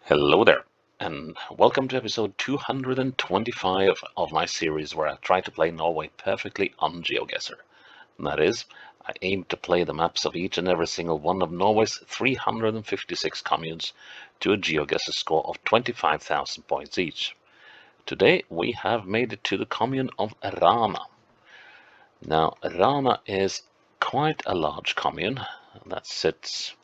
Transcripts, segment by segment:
Hello there, and welcome to episode 225 of my series where I try to play Norway perfectly on Geoguessr. And that is, I aim to play the maps of each and every single one of Norway's 356 communes to a Geoguessr score of 25,000 points each. Today we have made it to the commune of Rana. Now, Rana is quite a large commune that sits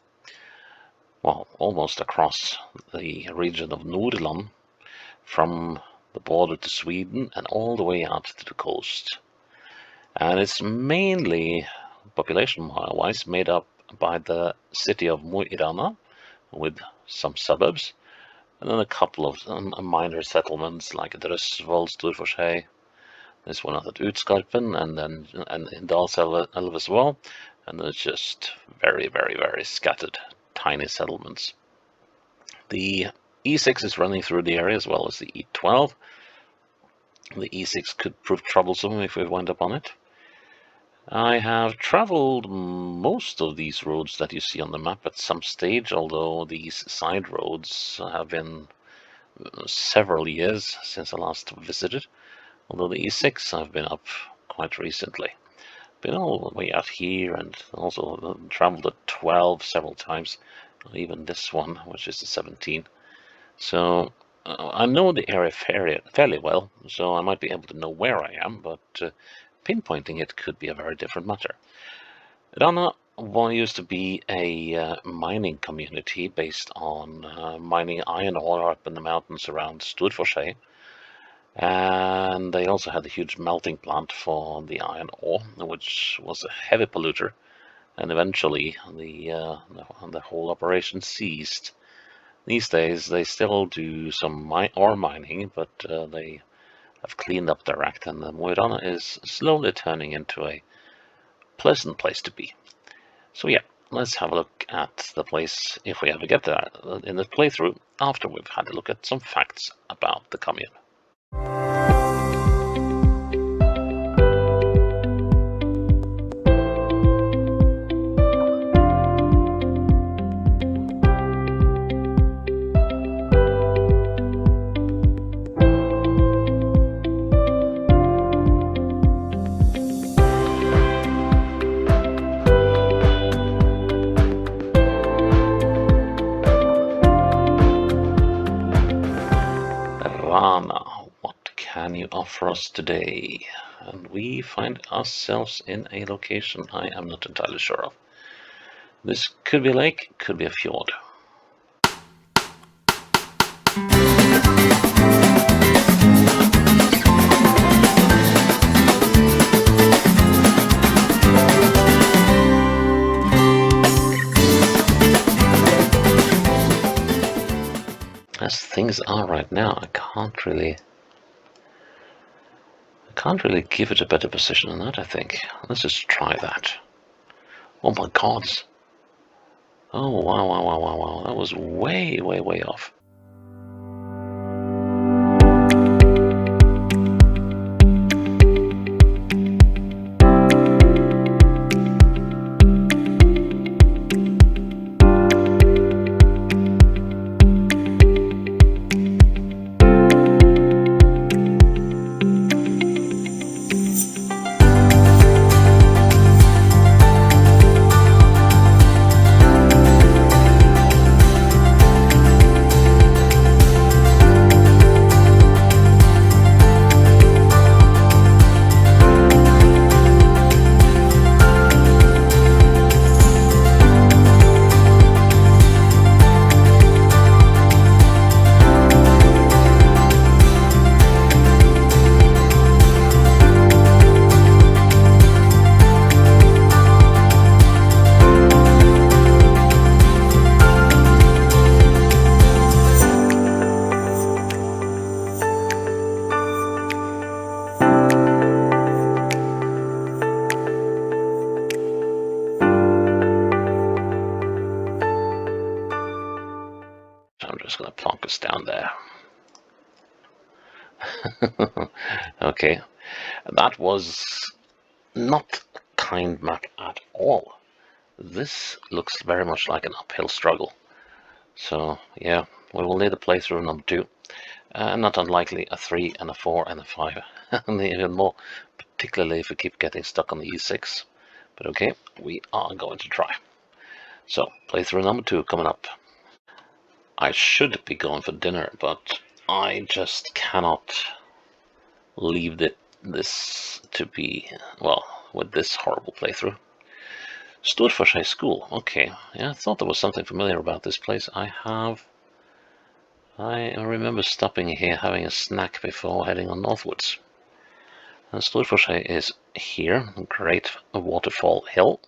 almost across the region of Nordland, from the border to Sweden and all the way out to the coast. And it's mainly, population-wise, made up by the city of Rana, with some suburbs, and then a couple of minor settlements like Drøsvoll, Storforshei. There's one at Utskarpen, and in Dalselv as well. And then it's just very, very, very scattered, tiny settlements. The E6 is running through the area as well as the E12. The E6 could prove troublesome if we wind up on it. I have traveled most of these roads that you see on the map at some stage, although these side roads have been several years since I last visited, although the E6 I've been up quite recently. Been all the way out here and also traveled at 12 several times, even this one, which is the 17. So I know the area fairly well, so I might be able to know where I am, but pinpointing it could be a very different matter. Rana used to be a mining community based on mining iron ore up in the mountains around Storforshei, and they also had a huge melting plant for the iron ore, which was a heavy polluter, and eventually the whole operation ceased. These days, they still do some ore mining, but they have cleaned up their act, and the Mo i Rana is slowly turning into a pleasant place to be. So yeah, let's have a look at the place, if we ever get there, in the playthrough, after we've had a look at some facts about the commune. Rana, what can you offer us today? And we find ourselves in a location I am not entirely sure of. This could be a lake, could be a fjord. As things are right now, I can't really give it a better position than that, I think. Let's just try that. Oh my god. Oh, wow. That was way off. I'm just going to plonk us down there. Okay, that was not a kind map at all. This looks very much like an uphill struggle. So yeah, we will need a playthrough number 2. Not unlikely a 3 and a 4 and a 5. And even more, particularly if we keep getting stuck on the E6. But okay, we are going to try. So, playthrough number 2 coming up. I should be going for dinner, but I just cannot leave this to be, well, with this horrible playthrough. Storforshei School, okay. Yeah, I thought there was something familiar about this place. I remember stopping here, having a snack before heading on northwards. And Storforshei is here, Great Waterfall Hill.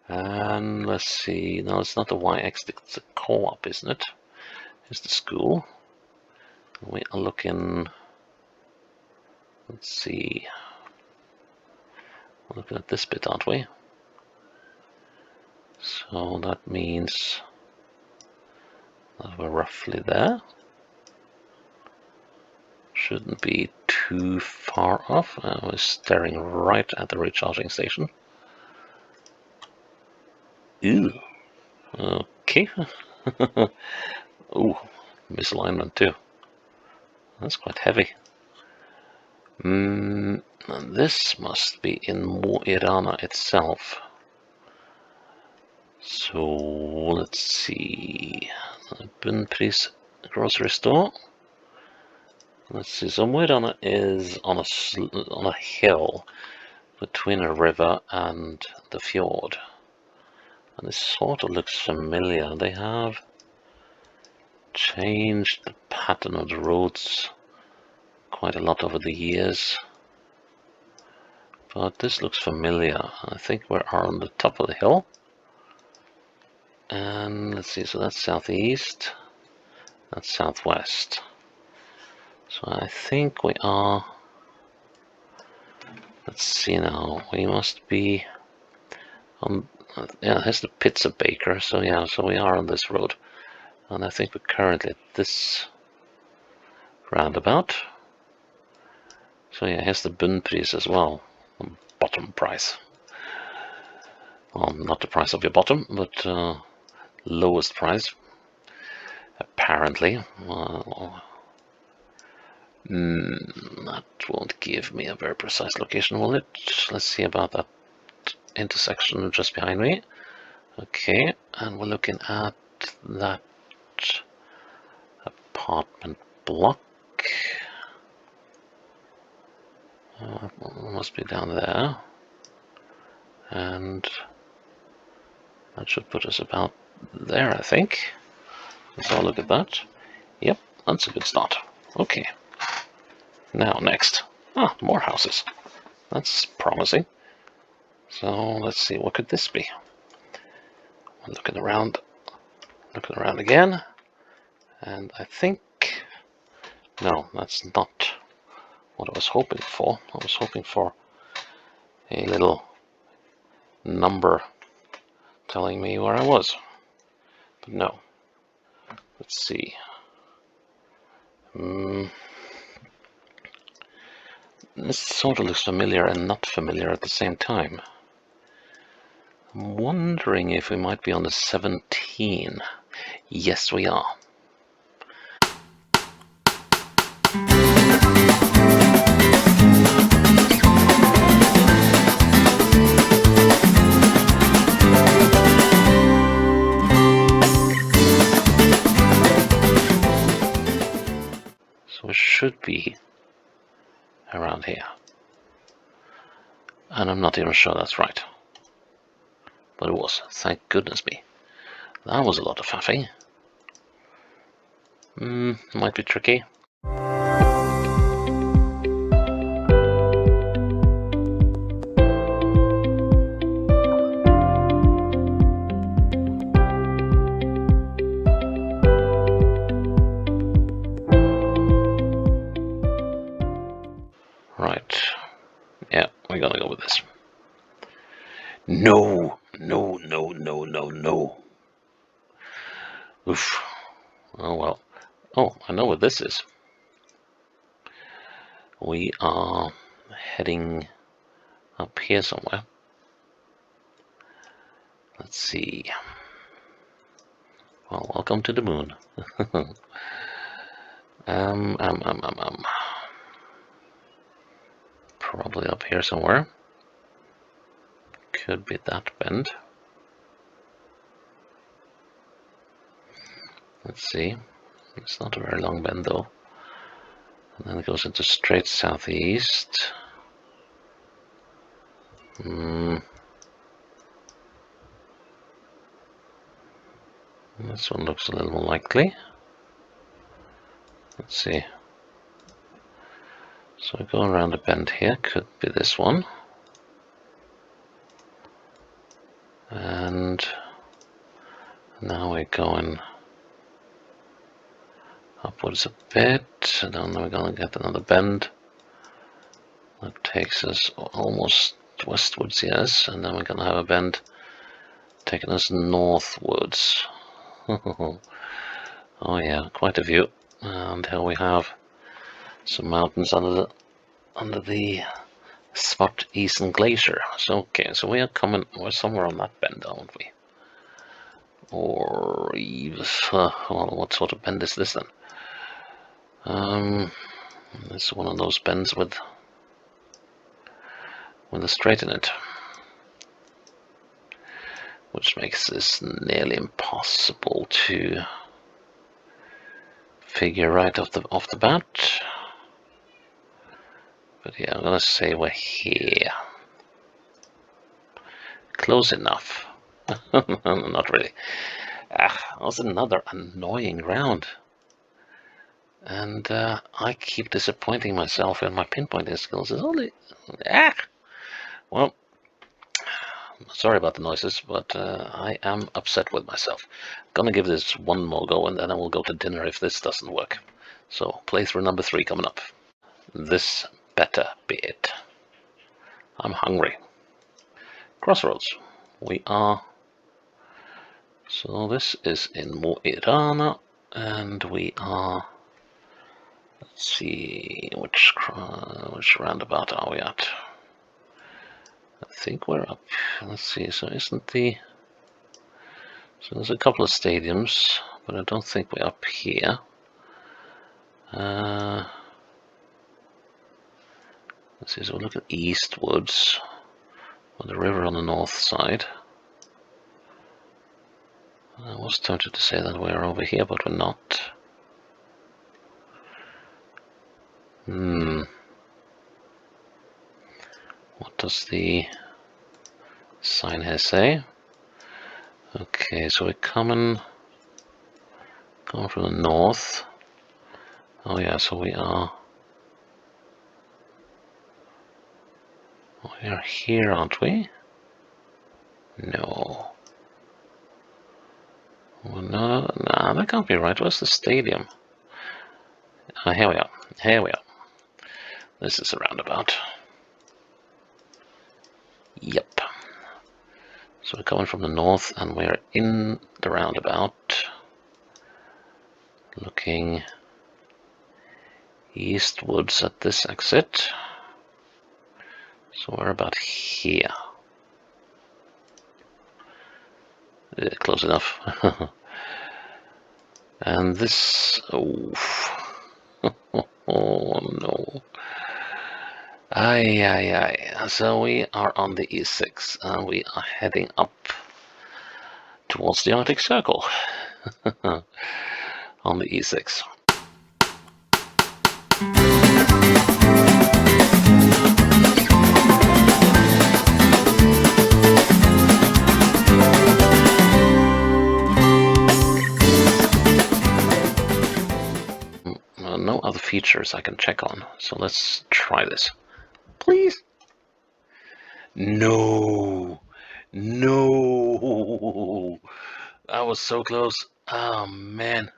And let's see, no, it's not the YX, it's a co-op, isn't it? It's the school. We are looking, let's see, we're looking at this bit, aren't we? So that means that we're roughly there. Shouldn't be too far off. We're staring right at the recharging station. Ew. Okay. Ooh, misalignment too. That's quite heavy. This must be in Rana itself. So let's see. Bunnpris grocery store. Let's see. So Rana is on a hill between a river and the fjord. And this sort of looks familiar. They have changed the pattern of the roads quite a lot over the years. But this looks familiar. I think we are on the top of the hill. And let's see, so that's southeast. That's southwest. So I think we are, let's see now, we must be on, yeah, here's the pizza baker, so yeah, so we are on this road. And I think we're currently at this roundabout. So yeah, here's the Bunnpris as well, bottom price. Well, not the price of your bottom, but lowest price, apparently. That won't give me a very precise location, will it? Let's see about that intersection just behind me. Okay, and we're looking at that apartment block. Must be down there. And that should put us about there, I think. Let's have a look at that. Yep, that's a good start. Okay. Now, next. Ah, more houses. That's promising. So, let's see, what could this be? I'm looking around again. And I think... No, that's not what I was hoping for. I was hoping for a little number telling me where I was. But no. Let's see. This sort of looks familiar and not familiar at the same time. I'm wondering if we might be on the 17. Yes, we are. So it should be around here. And I'm not even sure that's right. But it was, thank goodness me. That was a lot of faffing. Might be tricky. Right. Yeah, we're gonna go with this. No, no, no, no, no, no. Oof. Oh well. Oh, I know what this is. We are heading up here somewhere. Let's see. Well, welcome to the moon. Probably up here somewhere. Could be that bend. Let's see. It's not a very long bend though. And then it goes into straight southeast. This one looks a little more likely. Let's see. So we go around the bend here, could be this one. And now we're going upwards a bit, and then we're going to get another bend. That takes us almost westwards, yes, and then we're going to have a bend taking us northwards. Oh yeah, quite a view. And here we have some mountains under the Svartisen Glacier. So okay, so we're somewhere on that bend, aren't we? Or even, well, what sort of bend is this then? This is one of those bends with a straight in it, which makes this nearly impossible to figure right off the bat. But yeah, I'm gonna say we're here. Close enough. Not really. That was another annoying round. And I keep disappointing myself in my pinpointing skills. It's only... Well, sorry about the noises, but I am upset with myself. Gonna give this one more go, and then I will go to dinner if this doesn't work. So, playthrough number 3 coming up. This better be it. I'm hungry. Crossroads. We are... So this is in Rana, and we are... Let's see, which roundabout are we at? I think we're up. Let's see, so isn't the... So there's a couple of stadiums, but I don't think we're up here. Let's see, so we'll look at eastwards, with the river on the north side. I was tempted to say that we're over here, but we're not. What does the sign here say? Okay, so we're coming from the north. Oh yeah, so we are here, aren't we? No. Well, no, that can't be right. Where's the stadium? Here we are. Here we are. This is a roundabout. Yep. So we're coming from the north, and we're in the roundabout, looking eastwards at this exit. So we're about here. Close enough. And this... Oh, oh no. Aye. So we are on the E6, and we are heading up towards the Arctic Circle on the E6. No other features I can check on, so let's try this. Please. No. That was so close. Oh man.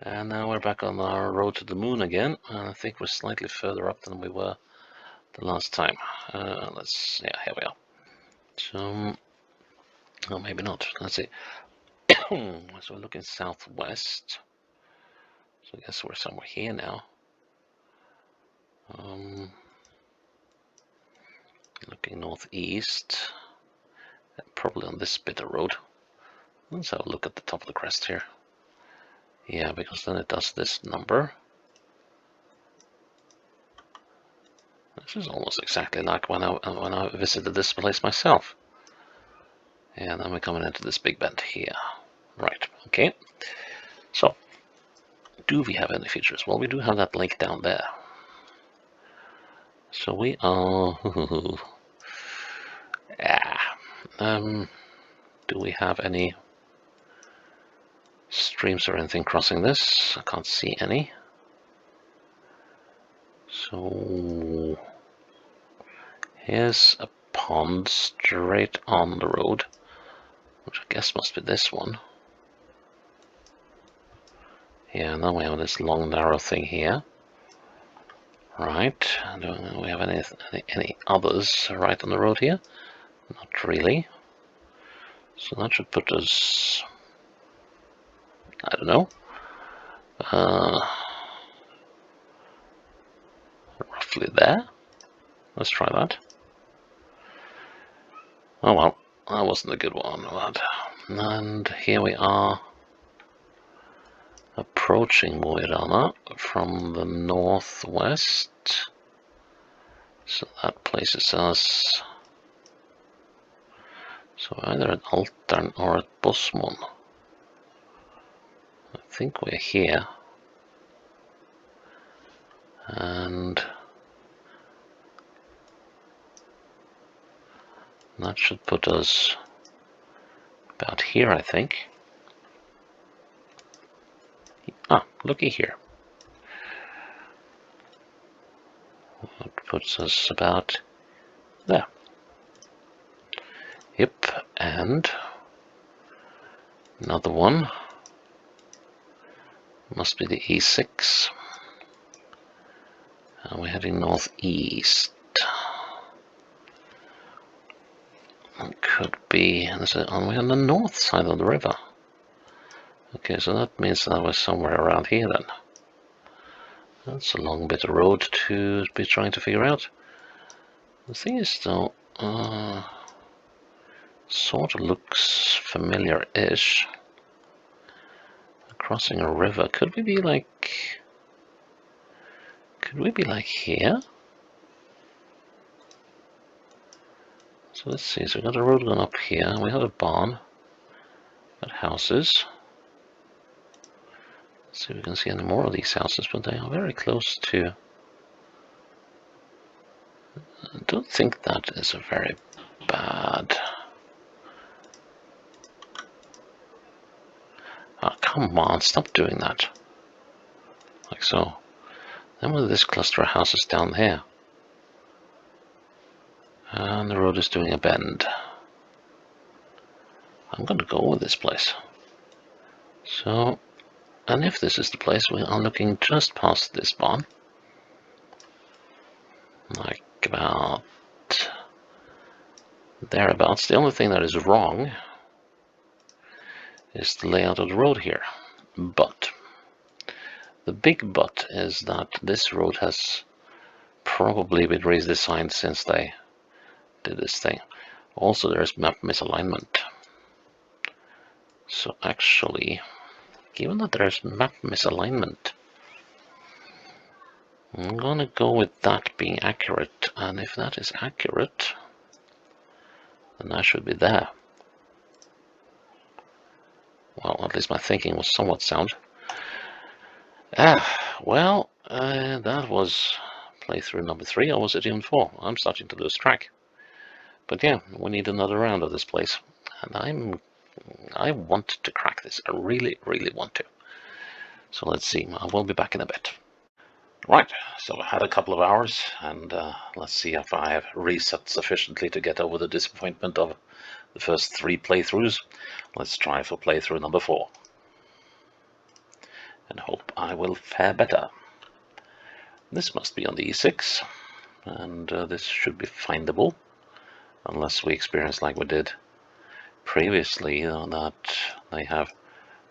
And now we're back on our road to the moon again. I think we're slightly further up than we were the last time. Here we are. So, oh, maybe not. Let's see. So we're looking southwest. So I guess we're somewhere here now. Looking northeast, probably on this bit of road. Let's have a look at the top of the crest here. Yeah, because then it does this number. This is almost exactly like when I visited this place myself. And then we're coming into this big bend here. Right, okay. So, do we have any features? Well, we do have that lake down there. So we are... yeah. Do we have any streams or anything crossing this? I can't see any. So here's a pond straight on the road, which I guess must be this one. Yeah, and then we have this long narrow thing here. Right, do we have any others right on the road here? Not really. So that should put us, I don't know, roughly there. Let's try that. Oh well, that wasn't a good one. But, and here we are approaching Rana from the northwest. So that places us so either at Altern or at Bosmon. I think we're here. And that should put us about here, I think. Ah, looky here. That puts us about there. Yep, and another one must be the E6. And we're heading northeast. It could be, we're on the north side of the river. Okay, so that means that we're somewhere around here then. That's a long bit of road to be trying to figure out. The thing is though, sort of looks familiar-ish. Crossing a river. Could we be like here? So let's see, so we got a road going up here, we have a barn, got houses. Let's see if we can see any more of these houses, but they are very close to... I don't think that is a very bad... Oh, come on, stop doing that. Like so. Then with this cluster of houses down here. And the road is doing a bend. I'm going to go with this place. So, and if this is the place, we are looking just past this barn. Like about thereabouts. The only thing that is wrong is the layout of the road here. But the big but is that this road has probably been redesigned since they did this thing. Also, there's map misalignment. So actually, given that there's map misalignment, I'm gonna go with that being accurate, and if that is accurate, then I should be there. Well, at least my thinking was somewhat sound. Well, that was playthrough number 3, or was it even 4? I'm starting to lose track. But yeah, we need another round of this place, and I want to crack this. I really, really want to. So let's see. I will be back in a bit. Right, so I had a couple of hours, and let's see if I have reset sufficiently to get over the disappointment of the first 3 playthroughs. Let's try for playthrough number 4. And hope I will fare better. This must be on the E6, and this should be findable, unless we experience like we did previously, that they have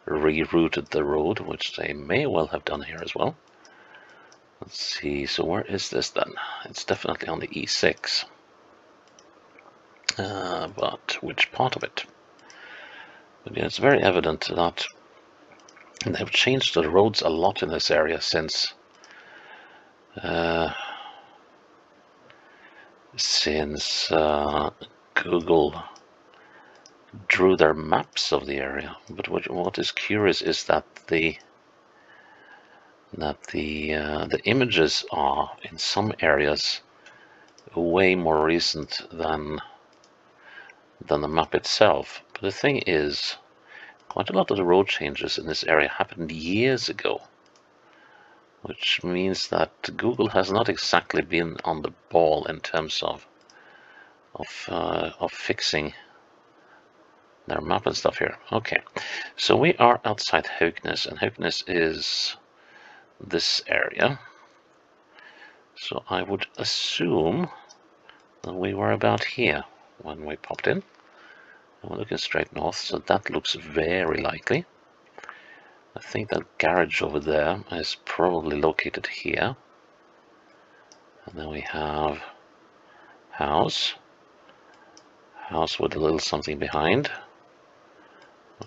rerouted the road, which they may well have done here as well. Let's see, so where is this then? It's definitely on the E6. But which part of it? But yeah, it's very evident that they've changed the roads a lot in this area since Google drew their maps of the area. But what is curious is that the images are in some areas way more recent than the map itself. But the thing is, quite a lot of the road changes in this area happened years ago, which means that Google has not exactly been on the ball in terms of fixing their map and stuff here. Okay, so we are outside Hauknes, and Hauknes is this area. So I would assume that we were about here when we popped in. And we're looking straight north, so that looks very likely. I think that garage over there is probably located here. And then we have house with a little something behind.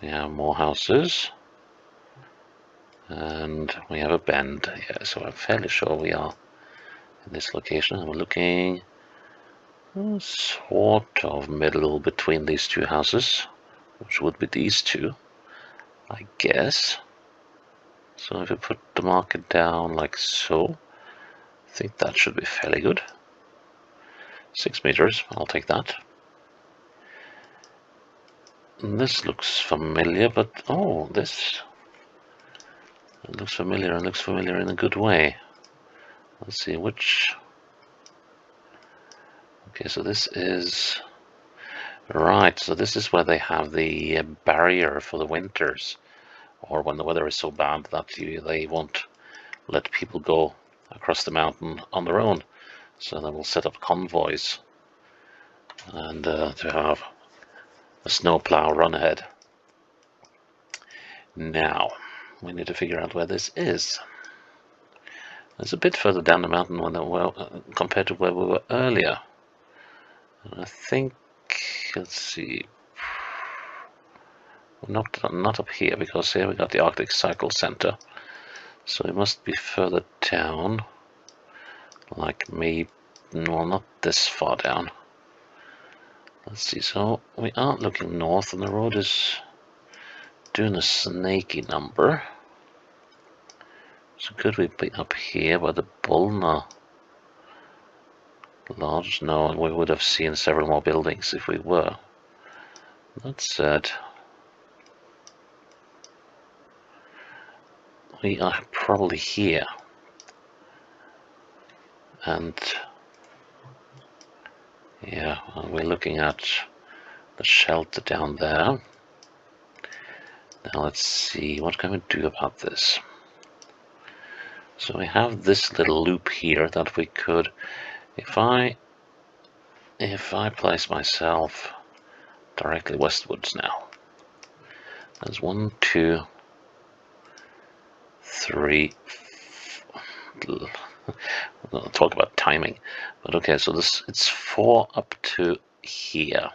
We have more houses. And we have a bend. Yeah, so I'm fairly sure we are in this location. And we're looking sort of middle between these two houses, which would be these two, I guess. So if we put the marker down like so, I think that should be fairly good. 6 meters, I'll take that. And this looks familiar, but oh, this looks familiar and looks familiar in a good way. Let's see which. Okay, so this is right. So this is where they have the barrier for the winters, or when the weather is so bad that they won't let people go across the mountain on their own. So they will set up convoys and to have a snowplow run ahead. Now we need to figure out where this is. It's a bit further down the mountain compared to where we were earlier. And I think, let's see, not up here, because here we got the Arctic Cycle Center. So it must be further down, like maybe, well, not this far down. Let's see, so we are looking north and the road is doing a snaky number. So could we be up here by the Bolna Lodge? No, we would have seen several more buildings if we were. That said, we are probably here. And yeah, we're looking at the shelter down there. Now let's see, what can we do about this? So we have this little loop here that we could, if I place myself directly westwards now, there's 1, 2, 3. I'll talk about timing, but okay, so it's 4 up to here,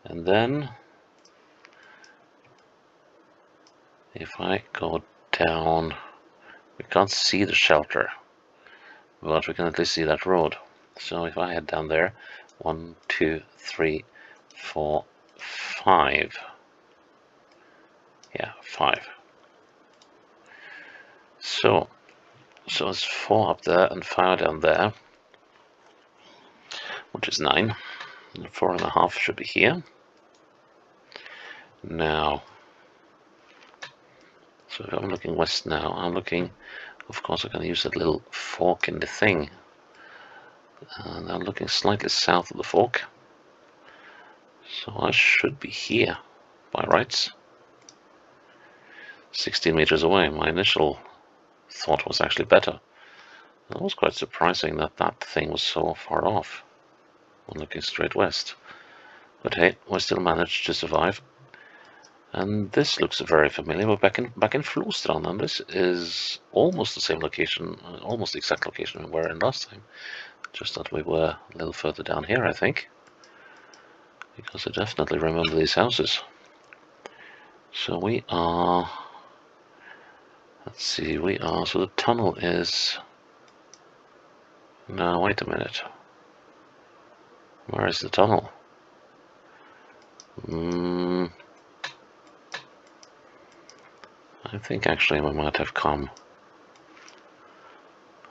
and then if I go down, we can't see the shelter, but we can at least see that road. So if I head down there, 1, 2, 3, 4, 5. Yeah, 5. So it's 4 up there and 5 down there, which is 9. And 4.5 should be here. Now, so if I'm looking west now, I'm looking, of course I can use that little fork in the thing. And I'm looking slightly south of the fork. So I should be here by rights. 16 meters away. My initial thought was actually better. It was quite surprising that that thing was so far off when looking straight west. But hey, we still managed to survive. And this looks very familiar. We're back in Flostrand, and this is almost the same location, almost the exact location we were in last time. Just that we were a little further down here, I think. Because I definitely remember these houses. So we are, let's see, we are, so the tunnel is, no, wait a minute. Where is the tunnel? I think actually we might have come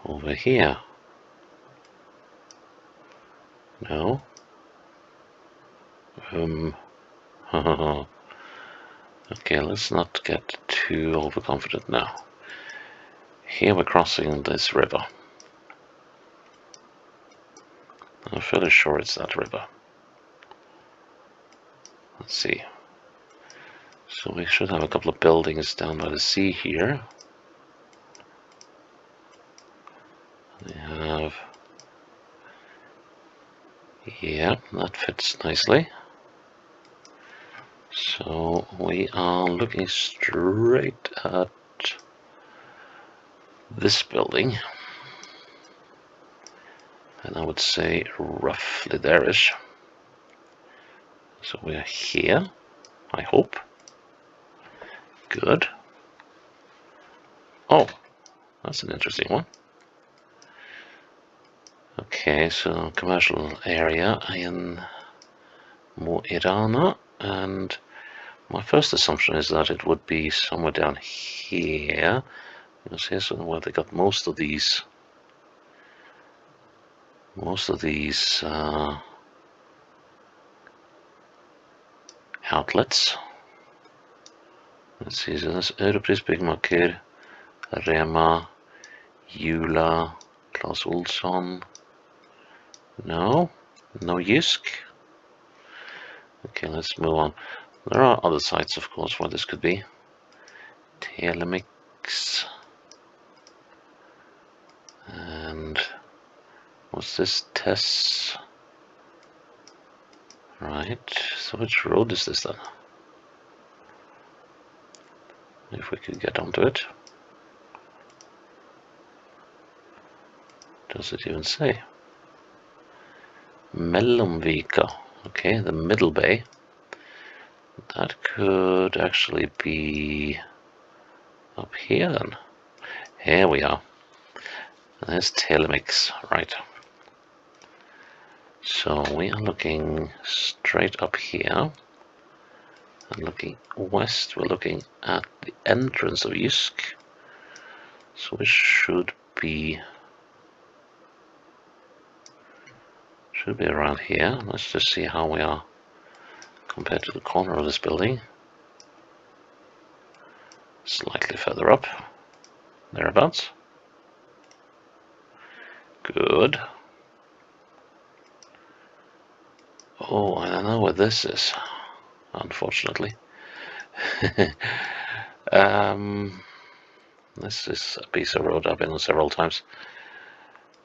over here. No? Okay, let's not get too overconfident now. Here we're crossing this river. I'm fairly sure it's that river. Let's see. So we should have a couple of buildings down by the sea here. We have... yeah, that fits nicely. So we are looking straight at this building. And I would say roughly there-ish. So we are here, I hope. Good. Oh, that's an interesting one. Okay, so commercial area in Rana, and my first assumption is that it would be somewhere down here. You see, so where they got most of these outlets. Let's see, so that's Europris Byggmaker, Rema, Jula, Clas Ohlson. No Jysk. Okay, let's move on. There are other sites, of course, where this could be. Telemix. And what's this? Tess. Right, so which road is this then? If we could get onto it. Does it even say? Mellomvika. Okay, the middle bay. That could actually be up here then. Here we are. There's Telemix, right. So we are looking straight up here. And looking west, we're looking at the entrance of Jysk. So it should be around here. Let's just see how we are compared to the corner of this building. Slightly further up, thereabouts. Good. Oh, I don't know what this is, unfortunately. This is a piece of road I've been on several times.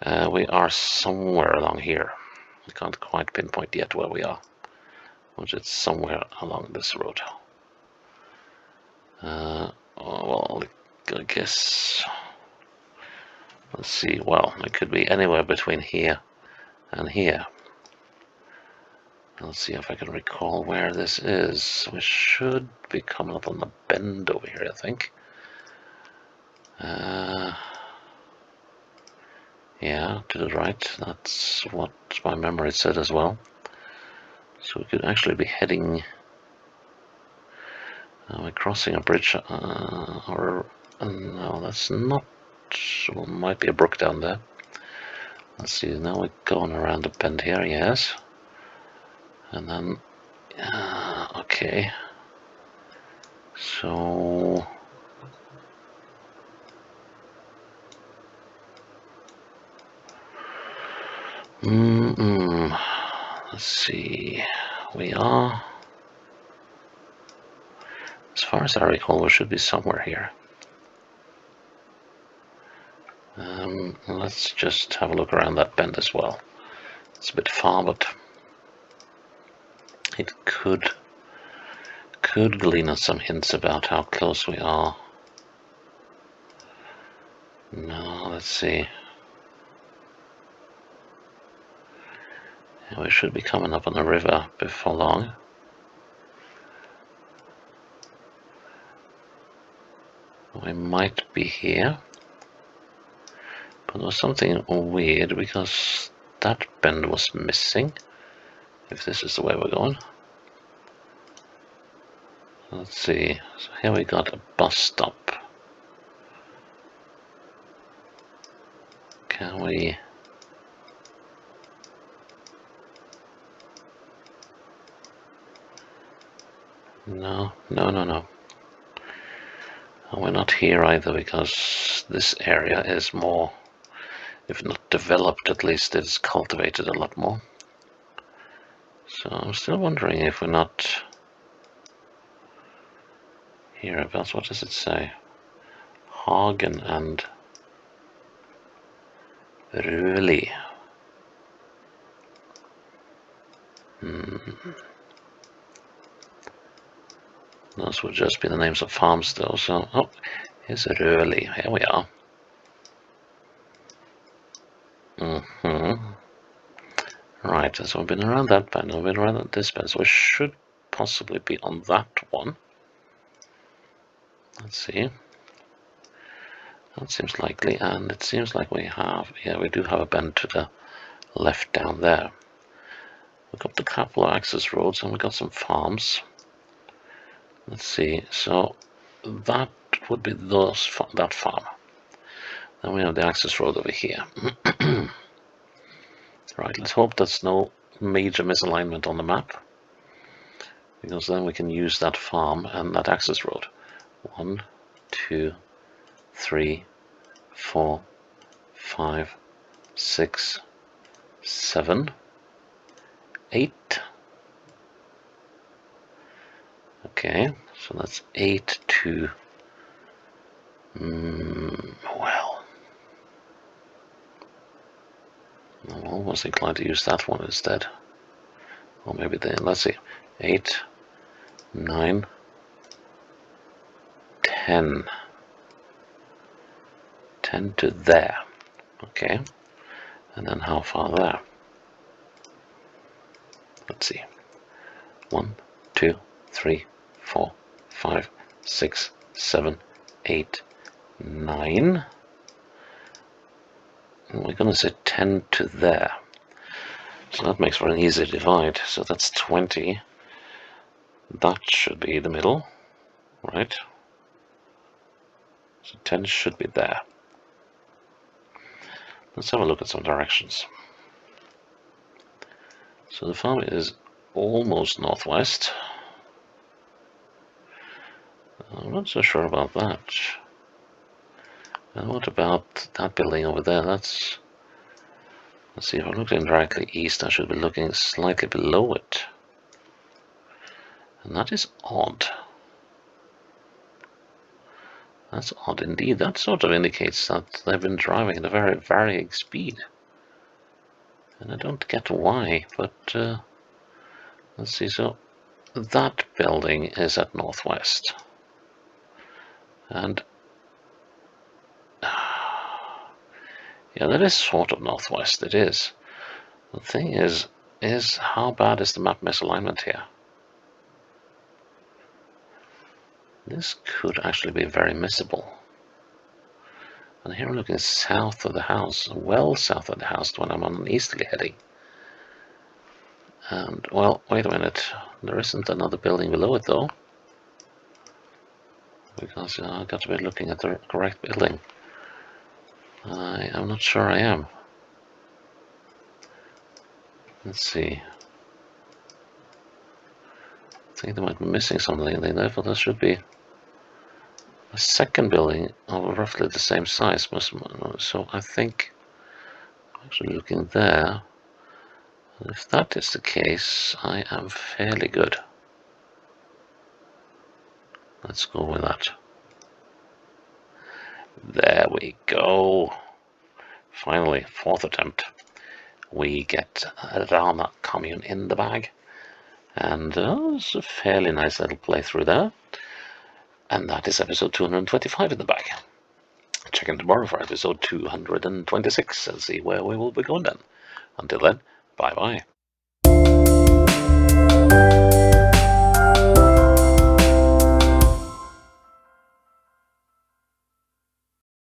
We are somewhere along here. I can't quite pinpoint yet where we are, but it's somewhere along this road. Well, I guess, let's see, well, it could be anywhere between here and here. Let's see if I can recall where this is. We should be coming up on the bend over here, I think. Yeah, to the right. That's what my memory said as well. So we could actually be heading... we're crossing a bridge, or... no, that's not... well, might be a brook down there. Let's see, now we're going around the bend here, yes. And then... okay. So... let's see, we are, as far as I recall, we should be somewhere here. Let's just have a look around that bend as well. It's a bit far, but it could glean us some hints about how close we are. No, let's see. We should be coming up on the river before long. we might be here. But there was something weird because that bend was missing. If this is the way we're going. Let's see. So here we got a bus stop. Can we... No. And we're not here either because this area is more, if not developed, at least it's cultivated a lot more. So I'm still wondering if we're not hereabouts. What does it say? Hagen and Røli. Those would just be the names of farms though, so... Oh, here's Røli. Here we are. Right, so we've been around that bend, we've been around this bend, so we should possibly be on that one. Let's see. That seems likely, and it seems like we have... Yeah, we do have a bend to the left down there. We've got the couple of access roads, and we've got some farms. Let's see, so that would be that farm. Then we have the access road over here. Right, let's hope there's no major misalignment on the map, because then we can use that farm and that access road. 1, 2, 3, 4, 5, 6, 7, 8. Okay, so that's 8 to... well... I'm almost inclined to use that one instead. Or maybe then, let's see. 8, 9, 10. 10 to there. Okay. And then how far there? Let's see. 1, 2, 3, 4, 5, 6, 7, 8, 9. And we're going to say 10 to there. So that makes for an easy divide. So that's 20. That should be the middle, right? So 10 should be there. Let's have a look at some directions. So the farm is almost northwest. I'm not so sure about that. And what about that building over there? Let's see, if I'm looking directly east, I should be looking slightly below it. And that is odd. That's odd indeed. That sort of indicates that they've been driving at a very varying speed. And I don't get why, but let's see. So that building is at northwest. And yeah, that is sort of northwest, it is. The thing is how bad is the map misalignment here? This could actually be very missable. And here I'm looking south of the house, well south of the house when I'm on an easterly heading. And, well, wait a minute, there isn't another building below it though. Because I've got to be looking at the correct building. I'm not sure I am. Let's see. I think they might be missing something there, but there should be a second building of roughly the same size. So I think I'm actually looking there. And if that is the case, I am fairly good. Let's go with that. There we go. Finally, fourth attempt. We get Rana commune in the bag. And it's a fairly nice little playthrough there. And that is episode 225 in the bag. Check in tomorrow for episode 226 and see where we will be going then. Until then, bye bye.